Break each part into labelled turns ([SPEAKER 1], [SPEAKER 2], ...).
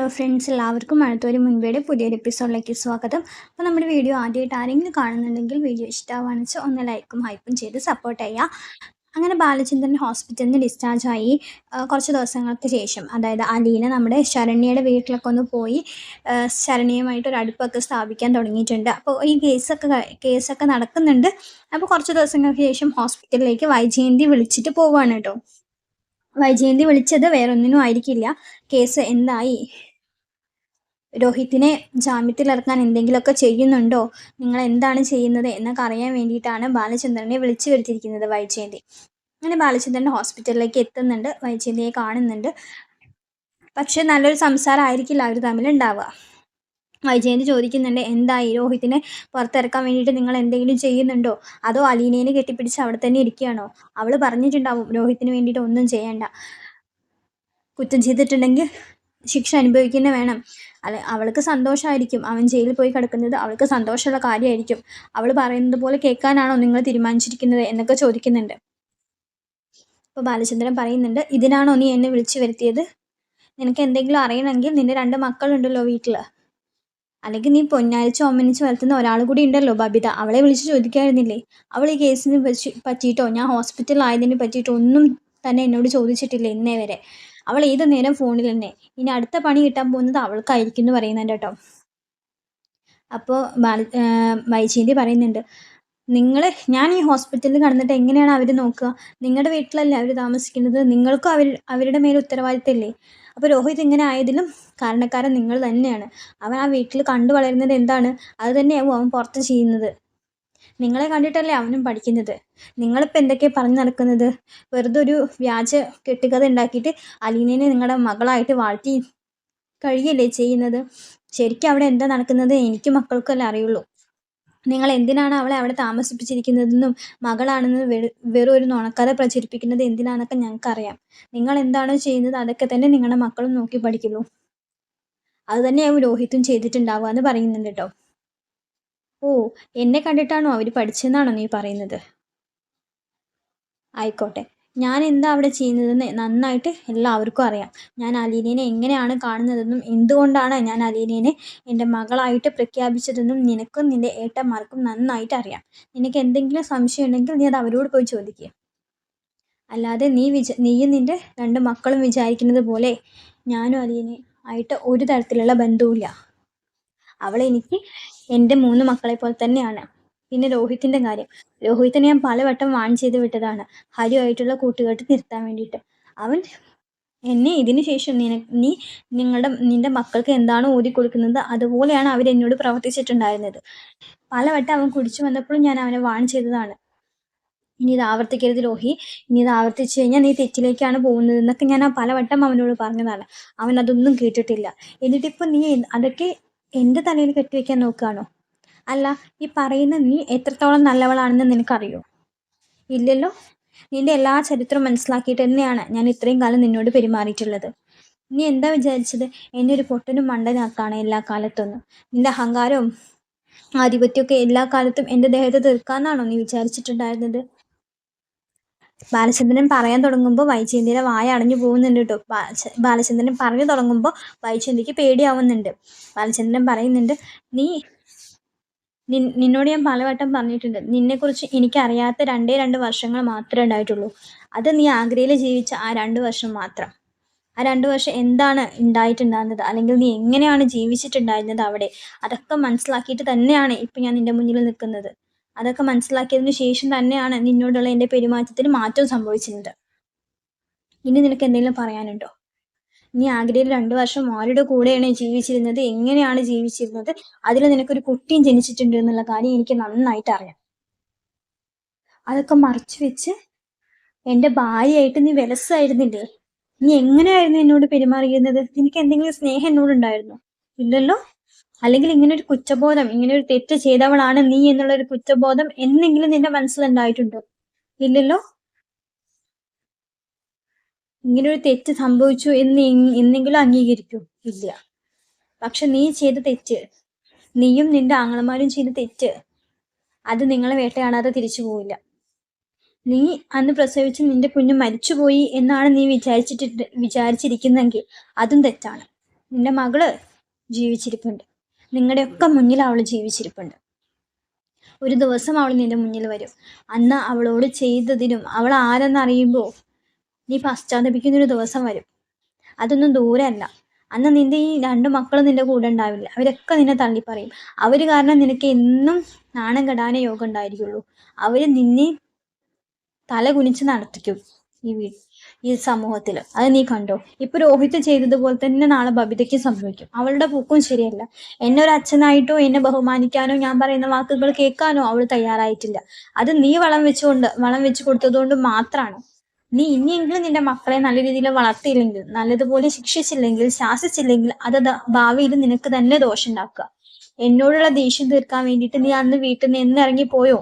[SPEAKER 1] Hello friends, എല്ലാവർക്കും മഴത്തോരു മുൻപേടെ പുതിയൊരു എപ്പിസോഡിലേക്ക് സ്വാഗതം. അപ്പോൾ നമ്മുടെ വീഡിയോ ആദ്യമായിട്ട് ആരെങ്കിലും കാണുന്നുണ്ടെങ്കിൽ വീഡിയോ ഇഷ്ടമാണെന്ന് വെച്ചാൽ ഒന്ന് ലൈക്കും ഹൈപ്പും ചെയ്ത് സപ്പോർട്ട് ചെയ്യുക. അങ്ങനെ ബാലചന്ദ്രൻ ഹോസ്പിറ്റലിൽ നിന്ന് ഡിസ്ചാർജായി കുറച്ച് ദിവസങ്ങൾക്ക് ശേഷം, അതായത് അലീന നമ്മുടെ ശരണ്യയുടെ വീട്ടിലൊക്കെ ഒന്ന് പോയി ശരണ്യയുമായിട്ട് ഒരു അടുപ്പൊക്കെ സ്ഥാപിക്കാൻ തുടങ്ങിയിട്ടുണ്ട്. അപ്പോൾ ഈ കേസൊക്കെ നടക്കുന്നുണ്ട്. അപ്പോൾ കുറച്ച് ദിവസങ്ങൾക്ക് ശേഷം ഹോസ്പിറ്റലിലേക്ക് വൈജയന്തി വിളിച്ചിട്ട് പോവുകയാണ് കേട്ടോ. വൈജയന്തി വിളിച്ചത് വേറൊന്നിനും ആയിരിക്കില്ല. കേസ് എന്തായി, രോഹിത്തിനെ ജാമ്യത്തിലിറക്കാൻ എന്തെങ്കിലുമൊക്കെ ചെയ്യുന്നുണ്ടോ, നിങ്ങൾ എന്താണ് ചെയ്യുന്നത് എന്നൊക്കെ അറിയാൻ വേണ്ടിയിട്ടാണ് ബാലചന്ദ്രനെ വിളിച്ചു വരുത്തിയിരിക്കുന്നത് വൈജയന്തി. അങ്ങനെ ബാലചന്ദ്രൻ ഹോസ്പിറ്റലിലേക്ക് എത്തുന്നുണ്ട്, വൈജയന്തിയെ കാണുന്നുണ്ട്. പക്ഷെ നല്ലൊരു സംസാരം ആയിരിക്കില്ല അവർ തമ്മിലുണ്ടാവുക. വൈജയന്തി ചോദിക്കുന്നുണ്ട്, എന്തായി, രോഹിത്തിനെ പുറത്തിറക്കാൻ വേണ്ടിയിട്ട് നിങ്ങൾ എന്തെങ്കിലും ചെയ്യുന്നുണ്ടോ, അതോ അലീനേനെ കെട്ടിപ്പിടിച്ച് അവിടെ തന്നെ ഇരിക്കുകയാണോ? അവൾ പറഞ്ഞിട്ടുണ്ടാവും രോഹിത്തിന് വേണ്ടിയിട്ട് ഒന്നും ചെയ്യണ്ട, കുറ്റം ചെയ്തിട്ടുണ്ടെങ്കിൽ ശിക്ഷ അനുഭവിക്കുന്ന വേണം. അവൾക്ക് സന്തോഷമായിരിക്കും അവൻ ജയിലിൽ പോയി കിടക്കുന്നത്, അവൾക്ക് സന്തോഷമുള്ള കാര്യമായിരിക്കും. അവൾ പറയുന്നത് പോലെ കേൾക്കാനാണോ നിങ്ങൾ തീരുമാനിച്ചിരിക്കുന്നത് എന്നൊക്കെ ചോദിക്കുന്നുണ്ട്. അപ്പോൾ ബാലചന്ദ്രൻ പറയുന്നുണ്ട്, ഇതിനാണോ നീ എന്നെ വിളിച്ചു വരുത്തിയത്? നിനക്ക് എന്തെങ്കിലും അറിയണമെങ്കിൽ നിന്റെ 2 മക്കളുണ്ടല്ലോ വീട്ടിൽ, അല്ലെങ്കിൽ നീ പൊന്നാരിച്ച് ഒമ്മനിച്ച് വളർത്തുന്ന ഒരാൾ കൂടി ഉണ്ടല്ലോ ബബിത, അവളെ വിളിച്ച് ചോദിക്കായിരുന്നില്ലേ? അവൾ ഈ കേസിനെ പറ്റിയിട്ടോ ഞാൻ ഹോസ്പിറ്റലിലായതിനെ പറ്റിയിട്ടോ ഒന്നും തന്നെ എന്നോട് ചോദിച്ചിട്ടില്ല ഇന്നേ വരെ. അവൾ ഏത് നേരം ഫോണിൽ തന്നെ. ഇനി അടുത്ത പണി കിട്ടാൻ പോകുന്നത് അവൾക്കായിരിക്കും എന്ന് പറയുന്നുണ്ട് കേട്ടോ. അപ്പോൾ വൈജയന്തി പറയുന്നുണ്ട്, ഞാൻ ഈ ഹോസ്പിറ്റലിൽ കിടന്നിട്ട് എങ്ങനെയാണ് അവർ നോക്കുക? നിങ്ങളുടെ വീട്ടിലല്ലേ അവർ താമസിക്കുന്നത്, നിങ്ങൾക്കും അവരുടെ മേലെ ഉത്തരവാദിത്തമില്ലേ? അപ്പോൾ രോഹിത് ഇങ്ങനെ ആയതിലും കാരണക്കാരൻ നിങ്ങൾ തന്നെയാണ്. അവൻ ആ വീട്ടിൽ കണ്ടു വളരുന്നത് എന്താണ്, അത് തന്നെയാവും അവൻ പുറത്ത് ചെയ്യുന്നത്. നിങ്ങളെ കണ്ടിട്ടല്ലേ അവനും പഠിക്കുന്നത്. നിങ്ങളിപ്പോൾ എന്തൊക്കെയാണ് പറഞ്ഞു നടക്കുന്നത്? വെറുതെ ഒരു വ്യാജ കെട്ടുകഥ ഉണ്ടാക്കിയിട്ട് അലീനനെ നിങ്ങളുടെ മകളായിട്ട് വാഴ്ത്തി കഴിയല്ലേ ചെയ്യുന്നത്. ശരിക്കും അവിടെ എന്താ നടക്കുന്നത് എനിക്ക് മക്കൾക്കല്ലേ അറിയുള്ളൂ. നിങ്ങൾ എന്തിനാണ് അവളെ അവിടെ താമസിപ്പിച്ചിരിക്കുന്നതെന്നും മകളാണെന്ന് വെറും ഒരു നുണക്കഥ പ്രചരിപ്പിക്കുന്നത് എന്തിനാണെന്നൊക്കെ ഞങ്ങൾക്കറിയാം. നിങ്ങൾ എന്താണോ ചെയ്യുന്നത് അതൊക്കെ തന്നെ നിങ്ങളുടെ മക്കളും നോക്കി പഠിക്കുള്ളൂ. അത് തന്നെയാവും രോഹിത്തും ചെയ്തിട്ടുണ്ടാവുക എന്ന് പറയുന്നുണ്ട് കേട്ടോ. ഓ, എന്നെ കണ്ടിട്ടാണോ അവർ പഠിച്ചെന്നാണോ നീ പറയുന്നത്? ആയിക്കോട്ടെ, ഞാൻ എന്താ അവിടെ ചെയ്യുന്നതെന്ന് നന്നായിട്ട് എല്ലാവർക്കും അറിയാം. ഞാൻ അലീനയെ എങ്ങനെയാണ് കാണുന്നതെന്നും എന്തുകൊണ്ടാണ് ഞാൻ അലീനയെ എൻ്റെ മകളായിട്ട് പ്രഖ്യാപിച്ചതെന്നും നിനക്കും നിൻ്റെ ഏട്ടന്മാർക്കും നന്നായിട്ട് അറിയാം. നിനക്ക് എന്തെങ്കിലും സംശയം ഉണ്ടെങ്കിൽ നീ അത് അവരോട് പോയി ചോദിക്കുക. അല്ലാതെ നീയും നിൻ്റെ 2 മക്കളും വിചാരിക്കുന്നത് പോലെ ഞാനും അലീനയും ആയിട്ട് ഒരു തരത്തിലുള്ള ബന്ധവുമില്ല. അവളെനിക്ക് എൻ്റെ 3 മക്കളെ പോലെ തന്നെയാണ്. പിന്നെ രോഹിത്തിൻ്റെ കാര്യം, രോഹിത്തിനെ ഞാൻ പലവട്ടം വാൺ ചെയ്ത് വിട്ടതാണ് ഹരിയുമായിട്ടുള്ള കൂട്ടുകെട്ട് നിർത്താൻ വേണ്ടിയിട്ട്. അവൻ എന്നെ ഇതിന് ശേഷം നിന്റെ മക്കൾക്ക് എന്താണോ ഊതി കൊടുക്കുന്നത് അതുപോലെയാണ് അവരെന്നോട് പ്രവർത്തിച്ചിട്ടുണ്ടായിരുന്നത്. പലവട്ടം അവൻ കുടിച്ചു വന്നപ്പോഴും ഞാൻ അവനെ വാൺ ചെയ്തതാണ്. ഇനി ഇത് ആവർത്തിക്കരുത് രോഹി, ഇനി ഇത് ആവർത്തിച്ചു കഴിഞ്ഞാൽ നീ തെറ്റിലേക്കാണ് പോകുന്നത് എന്നൊക്കെ ഞാൻ പലവട്ടം അവനോട് പറഞ്ഞതാണ്. അവൻ അതൊന്നും കേട്ടിട്ടില്ല. എന്നിട്ടിപ്പോൾ നീ അതൊക്കെ എൻ്റെ തലയിൽ കെട്ടിവെക്കാൻ നോക്കുകയാണോ? അല്ല, ഈ പറയുന്ന നീ എത്രത്തോളം നല്ലവളാണെന്ന് നിനക്കറിയോ? ഇല്ലല്ലോ. നിന്റെ എല്ലാ ചരിത്രം മനസ്സിലാക്കിയിട്ട് തന്നെയാണ് ഞാൻ ഇത്രയും കാലം നിന്നോട് പെരുമാറിയിട്ടുള്ളത്. നീ എന്താ വിചാരിച്ചത്, എന്നെ ഒരു പൊട്ടനും മണ്ടനാക്കാണ് എല്ലാ കാലത്തൊന്നും? നിന്റെ അഹങ്കാരവും ആധിപത്യമൊക്കെ എല്ലാ കാലത്തും എൻ്റെ ദേഹത്ത് തീർക്കാന്നാണോ നീ വിചാരിച്ചിട്ടുണ്ടായിരുന്നത്? ബാലചന്ദ്രൻ പറയാൻ തുടങ്ങുമ്പോൾ വൈജയന്തിയുടെ വായ അടഞ്ഞു പോകുന്നുണ്ട് കേട്ടോ. ബാലചന്ദ്രൻ പറഞ്ഞു തുടങ്ങുമ്പോൾ വൈജയന്തിക്ക് പേടിയാവുന്നുണ്ട്. ബാലചന്ദ്രൻ പറയുന്നുണ്ട്, നിന്നോട് ഞാൻ പലവട്ടം പറഞ്ഞിട്ടുണ്ട്, നിന്നെക്കുറിച്ച് എനിക്കറിയാത്ത 2 വർഷങ്ങൾ മാത്രമേ ഉണ്ടായിട്ടുള്ളൂ. അത് നീ ആഗ്രയിൽ ജീവിച്ച ആ 2 വർഷം മാത്രം. ആ 2 വർഷം എന്താണ് ഉണ്ടായിട്ടുണ്ടായിരുന്നത്, അല്ലെങ്കിൽ നീ എങ്ങനെയാണ് ജീവിച്ചിട്ടുണ്ടായിരുന്നത് അവിടെ, അതൊക്കെ മനസ്സിലാക്കിയിട്ട് തന്നെയാണ് ഇപ്പം ഞാൻ നിൻ്റെ മുന്നിൽ നിൽക്കുന്നത്. അതൊക്കെ മനസ്സിലാക്കിയതിന് ശേഷം തന്നെയാണ് നിന്നോടുള്ള എൻ്റെ പെരുമാറ്റത്തിൽ മാറ്റം സംഭവിച്ചിരുന്നത്. ഇനി നിനക്ക് എന്തെങ്കിലും പറയാനുണ്ടോ? നീ ആഗ്രയിൽ 2 വർഷം ആരുടെ കൂടെയാണ് ജീവിച്ചിരുന്നത്, എങ്ങനെയാണ് ജീവിച്ചിരുന്നത്, അതിൽ നിനക്കൊരു കുട്ടിയും ജനിച്ചിട്ടുണ്ട് എന്നുള്ള കാര്യം എനിക്ക് നന്നായിട്ട് അറിയാം. അതൊക്കെ മറച്ചു വെച്ച് എൻ്റെ ഭാര്യയായിട്ട് നീ വിലസായിരുന്നില്ലേ? നീ എങ്ങനെയായിരുന്നു എന്നോട് പെരുമാറിയിരുന്നത്? നിനക്ക് എന്തെങ്കിലും സ്നേഹം എന്നോടുണ്ടായിരുന്നോ? ഇല്ലല്ലോ. അല്ലെങ്കിൽ ഇങ്ങനെ ഒരു കുറ്റബോധം, ഇങ്ങനെ ഒരു തെറ്റ് ചെയ്തവളാണ് നീ എന്നുള്ള ഒരു കുറ്റബോധം എന്നെങ്കിലും നിന്റെ മനസ്സിലുണ്ടായിട്ടുണ്ടോ? ഇല്ലല്ലോ. ഇങ്ങനെ ഒരു തെറ്റ് സംഭവിച്ചു എന്ന് എന്നെങ്കിലും അംഗീകരിക്കൂ? ഇല്ല. പക്ഷെ നീ ചെയ്ത തെറ്റ്, നീയും നിന്റെ ആങ്ങളമാരും ചെയ്ത തെറ്റ്, അത് നിങ്ങളെ വേട്ടയാടാതെ തിരിച്ചു പോവില്ല. നീ അന്ന് പ്രസവിച്ച് നിന്റെ കുഞ്ഞ് മരിച്ചുപോയി എന്നാണ് നീ വിചാരിച്ചിരിക്കുന്നെങ്കിൽ അതും തെറ്റാണ്. നിന്റെ മകള് ജീവിച്ചിരിപ്പുണ്ട്. നിങ്ങളുടെയൊക്കെ മുന്നിൽ അവൾ ജീവിച്ചിരിപ്പുണ്ട്. ഒരു ദിവസം അവൾ നിന്റെ മുന്നിൽ വരും. അന്ന് അവളോട് ചെയ്തതിനും അവൾ ആരെന്നറിയുമ്പോൾ നീ പശ്ചാത്തപിക്കുന്നൊരു ദിവസം വരും. അതൊന്നും ദൂരമല്ല. അന്ന് നിന്റെ ഈ 2 മക്കളും നിന്റെ കൂടെ ഉണ്ടാവില്ല. അവരൊക്കെ നിന്നെ തള്ളിപ്പറയും. അവർ കാരണം നിനക്ക് എന്നും നാണം കെടാനേ യോഗം ഉണ്ടായിരിക്കുള്ളൂ. അവർ നിന്നെ തല കുനിച്ച് നടത്തിക്കും ഈ സമൂഹത്തിൽ. അത് നീ കണ്ടോ. ഇപ്പൊ രോഹിത് ചെയ്തതുപോലെ തന്നെ നാളെ ബബിതയ്ക്ക് സംഭവിക്കും. അവളുടെ പൂക്കും ശരിയല്ല. എന്നെ ഒരു അച്ഛനായിട്ടോ എന്നെ ബഹുമാനിക്കാനോ ഞാൻ പറയുന്ന വാക്കുകൾ കേൾക്കാനോ അവൾ തയ്യാറായിട്ടില്ല. അത് നീ വളം വെച്ച് കൊടുത്തതുകൊണ്ട് മാത്രമാണ്. നീ ഇനിയെങ്കിലും നിന്റെ മക്കളെ നല്ല രീതിയിൽ വളർത്തിയില്ലെങ്കിൽ, നല്ലതുപോലെ ശിക്ഷിച്ചില്ലെങ്കിൽ, ശാസിച്ചില്ലെങ്കിൽ അത് ഭാവിയിൽ നിനക്ക് തന്നെ ദോഷം ഉണ്ടാക്കുക. എന്നോടുള്ള ദേഷ്യം തീർക്കാൻ വേണ്ടിയിട്ട് നീ അന്ന് വീട്ടിൽ നിന്ന് എന്നിറങ്ങിപ്പോയോ,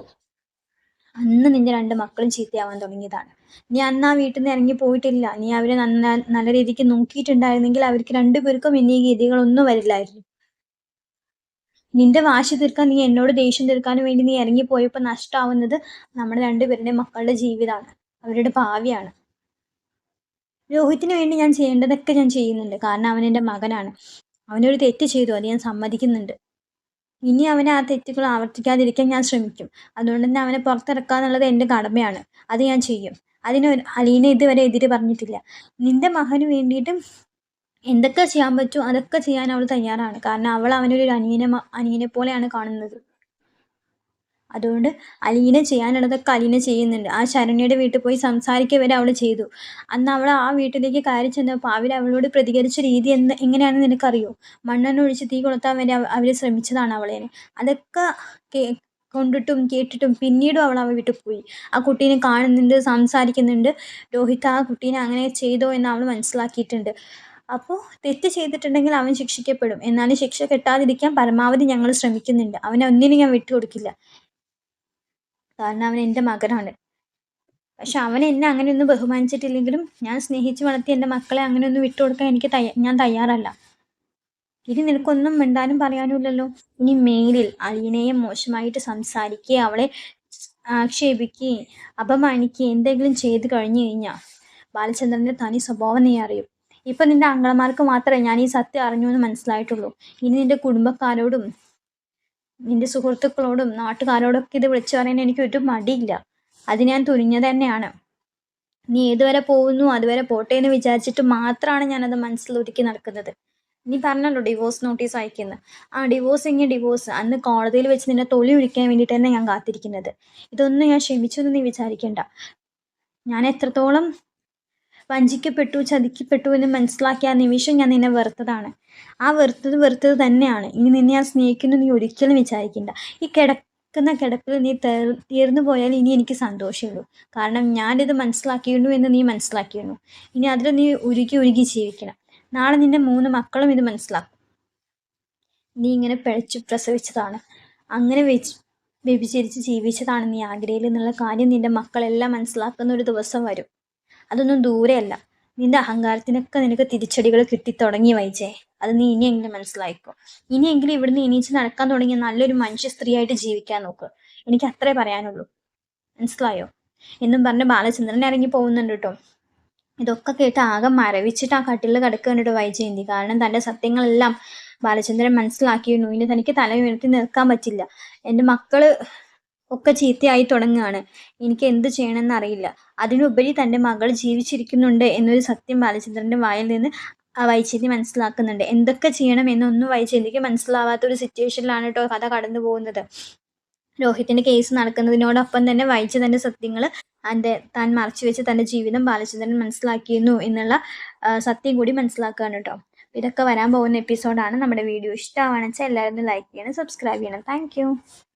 [SPEAKER 1] അന്ന് നിന്റെ 2 മക്കളും ചീത്തയാവാൻ തുടങ്ങിയതാണ്. നീ അന്ന് ആ വീട്ടിൽ നിന്ന് ഇറങ്ങി പോയിട്ടില്ല. നീ അവരെ നല്ല രീതിക്ക് നോക്കിയിട്ടുണ്ടായിരുന്നെങ്കിൽ അവർക്ക് 2 പേർക്കും എന്നീ ഗതികളൊന്നും വരില്ലായിരുന്നു. നിന്റെ വാശി തീർക്കാൻ, നീ എന്നോട് ദേഷ്യം തീർക്കാനും വേണ്ടി നീ ഇറങ്ങിപ്പോയപ്പോൾ നഷ്ടമാവുന്നത് നമ്മുടെ 2 പേരുടെയും മക്കളുടെ ജീവിതമാണ്, അവരുടെ ഭാവിയാണ്. രോഹിത്തിന് വേണ്ടി ഞാൻ ചെയ്യേണ്ടതൊക്കെ ഞാൻ ചെയ്യുന്നുണ്ട്. കാരണം അവൻ എൻ്റെ മകനാണ്. അവനൊരു തെറ്റ് ചെയ്തു, അത് ഞാൻ സമ്മതിക്കുന്നുണ്ട്. ഇനി അവനെ ആ തെറ്റുകൾ ആവർത്തിക്കാതിരിക്കാൻ ഞാൻ ശ്രമിക്കും. അതുകൊണ്ട് തന്നെ അവനെ പുറത്തിറക്കുക എന്നുള്ളത് എൻ്റെ കടമയാണ്. അത് ഞാൻ ചെയ്യും. അതിന് അലീന ഇതുവരെ എതിര് പറഞ്ഞിട്ടില്ല. നിന്റെ മകന് വേണ്ടിയിട്ടും എന്തൊക്കെ ചെയ്യാൻ പറ്റുമോ അതൊക്കെ ചെയ്യാൻ അവൾ തയ്യാറാണ്. കാരണം അവൾ അവനൊരു അനിയനെ പോലെയാണ് കാണുന്നത്. അതുകൊണ്ട് അലീന ചെയ്യാനുള്ളതൊക്കെ അലീന ചെയ്യുന്നുണ്ട്. ആ ശരണ്യയുടെ വീട്ടിൽ പോയി സംസാരിക്കുക വരെ അവൾ ചെയ്തു. അന്ന് അവൾ ആ വീട്ടിലേക്ക് കയറി ചെന്നപ്പോൾ അവർ അവളോട് പ്രതികരിച്ച രീതി എങ്ങനെയാണെന്ന് നിനക്കറിയോ? മണ്ണെണ്ണ ഒഴിച്ച് തീ കൊളുത്താൻ വരെ അവർ ശ്രമിച്ചതാണ് അവളെ. അതൊക്കെ കൊണ്ടിട്ടും കേട്ടിട്ടും പിന്നീടും അവൾ വീട്ടിൽ പോയി. ആ കുട്ടീനെ കാണുന്നുണ്ട്, സംസാരിക്കുന്നുണ്ട്. രോഹിത് ആ കുട്ടീനെ അങ്ങനെ ചെയ്തോ എന്ന് അവൾ മനസ്സിലാക്കിയിട്ടുണ്ട്. അപ്പോൾ തെറ്റ് ചെയ്തിട്ടുണ്ടെങ്കിൽ അവൻ ശിക്ഷിക്കപ്പെടും. എന്നാലും ശിക്ഷ കിട്ടാതിരിക്കാൻ പരമാവധി ഞങ്ങൾ ശ്രമിക്കുന്നുണ്ട്. അവനെ ഒന്നിനും ഞാൻ വിട്ടുകൊടുക്കില്ല. കാരണം അവൻ എൻ്റെ മകനാണ്. പക്ഷെ അവൻ എന്നെ അങ്ങനെയൊന്നും ബഹുമാനിച്ചിട്ടില്ലെങ്കിലും ഞാൻ സ്നേഹിച്ച് വളർത്തി എൻ്റെ മക്കളെ അങ്ങനെയൊന്നും വിട്ടുകൊടുക്കാൻ ഞാൻ തയ്യാറല്ല. ഇനി നിനക്കൊന്നും മിണ്ടാനും പറയാനും ഇല്ലല്ലോ. ഇനി മേലിൽ അലീനയെ മോശമായിട്ട് സംസാരിക്കുകയും അവളെ ആക്ഷേപിക്കുകയും അപമാനിക്കുകയും എന്തെങ്കിലും ചെയ്ത് കഴിഞ്ഞു കഴിഞ്ഞാൽ ബാലചന്ദ്രൻ്റെ തനി സ്വഭാവം നീ അറിയും. ഇപ്പം നിന്റെ അങ്ങളമാർക്ക് മാത്രമേ ഞാൻ ഈ സത്യം അറിഞ്ഞു എന്ന് മനസ്സിലായിട്ടുള്ളൂ. ഇനി നിന്റെ കുടുംബക്കാരോടും നിന്റെ സുഹൃത്തുക്കളോടും നാട്ടുകാരോടൊക്കെ ഇത് വിളിച്ചു പറയാൻ എനിക്ക് ഒരു മടിയില്ല. അത് ഞാൻ തുനിഞ്ഞത് തന്നെയാണ്. നീ ഏതുവരെ പോകുന്നു അതുവരെ പോട്ടെ എന്ന് വിചാരിച്ചിട്ട് മാത്രമാണ് ഞാനത് മനസ്സിലൊതുക്കി നടക്കുന്നത്. നീ പറഞ്ഞല്ലോ ഡിവോഴ്സ് നോട്ടീസ് അയക്കുന്നത്. ആ ഡിവോഴ്സ് അന്ന് കോടതിയിൽ വെച്ച് നിന്നെ തൊലി ഒഴിക്കാൻ വേണ്ടിയിട്ട് തന്നെ ഞാൻ കാത്തിരിക്കുന്നത്. ഇതൊന്നും ഞാൻ ക്ഷമിച്ചൊന്നും നീ വിചാരിക്കേണ്ട. ഞാൻ എത്രത്തോളം വഞ്ചിക്കപ്പെട്ടു, ചതിക്കപ്പെട്ടു എന്ന് മനസ്സിലാക്കിയ ആ നിമിഷം ഞാൻ നിന്നെ വെറുത്തതാണ്. ആ വെറുത്തത് തന്നെയാണ്. ഇനി നിന്നെ ഞാൻ സ്നേഹിക്കുന്നു നീ ഒരിക്കലും വിചാരിക്കണ്ട. ഈ കിടക്കുന്ന കിടപ്പിൽ നീ തീർന്നു പോയാൽ ഇനി എനിക്ക് സന്തോഷമുള്ളൂ. കാരണം ഞാനിത് മനസ്സിലാക്കിയിരുന്നു എന്ന് നീ മനസ്സിലാക്കിയിരുന്നു. ഇനി അതിൽ നീ ഉരുകി ജീവിക്കണം. നാളെ നിന്റെ 3 മക്കളും ഇത് മനസ്സിലാക്കും. നീ ഇങ്ങനെ പിഴച്ചു പ്രസവിച്ചതാണ്, അങ്ങനെ വ്യഭിചരിച്ച് ജീവിച്ചതാണ് നീ ആഗ്രയിൽ എന്നുള്ള കാര്യം നിന്റെ മക്കളെല്ലാം മനസ്സിലാക്കുന്ന ഒരു ദിവസം വരും. അതൊന്നും ദൂരെയല്ല. നിന്റെ അഹങ്കാരത്തിനൊക്കെ നിനക്ക് തിരിച്ചടികൾ കിട്ടിത്തുടങ്ങി വൈജേ. അത് നീ ഇനിയെങ്കിലും മനസ്സിലായിക്കോ. ഇനിയെങ്കിലും ഇവിടുന്ന് എണീച്ച് നടക്കാൻ തുടങ്ങിയ നല്ലൊരു മനുഷ്യ സ്ത്രീയായിട്ട് ജീവിക്കാൻ നോക്ക്. എനിക്ക് അത്രേ പറയാനുള്ളൂ. മനസ്സിലായോ? എന്നും പറഞ്ഞ് ബാലചന്ദ്രൻ ഇറങ്ങി പോകുന്നുണ്ട് കേട്ടോ. ഇതൊക്കെ കേട്ട് ആകെ മരവിച്ചിട്ട് ആ കട്ടിലിൽ കിടക്കുന്നുണ്ട് വൈജയന്തി. കാരണം തൻ്റെ സത്യങ്ങളെല്ലാം ബാലചന്ദ്രൻ മനസ്സിലാക്കിയിരുന്നു. ഇനി തനിക്ക് തല ഉയർത്തി നിൽക്കാൻ പറ്റില്ല. എൻ്റെ മക്കള് ഒക്കെ ചീത്തയായി തുടങ്ങുകയാണ്. എനിക്ക് എന്ത് ചെയ്യണമെന്ന് അറിയില്ല. അതിനുപരി തൻ്റെ മകൾ ജീവിച്ചിരിക്കുന്നുണ്ട് എന്നൊരു സത്യം ബാലചന്ദ്രൻ്റെ വായിൽ നിന്ന് വൈജയന്തി മനസ്സിലാക്കുന്നുണ്ട്. എന്തൊക്കെ ചെയ്യണം എന്നൊന്നും വൈജയന്തിക്ക് മനസ്സിലാവാത്തൊരു സിറ്റുവേഷനിലാണ് കേട്ടോ കഥ കടന്നു പോകുന്നത്. രോഹിത്തിൻ്റെ കേസ് നടക്കുന്നതിനോടൊപ്പം തന്നെ വൈജ തൻ്റെ സത്യങ്ങൾ താൻ മറച്ചു വെച്ച് തൻ്റെ ജീവിതം ബാലചന്ദ്രൻ മനസ്സിലാക്കിയിരുന്നു എന്നുള്ള സത്യം കൂടി മനസ്സിലാക്കുകയാണ് കേട്ടോ. ഇതൊക്കെ വരാൻ പോകുന്ന എപ്പിസോഡാണ്. നമ്മുടെ വീഡിയോ ഇഷ്ടമാണെന്ന് വെച്ചാൽ എല്ലാവരും ലൈക്ക് ചെയ്യണം, സബ്സ്ക്രൈബ് ചെയ്യണം. താങ്ക്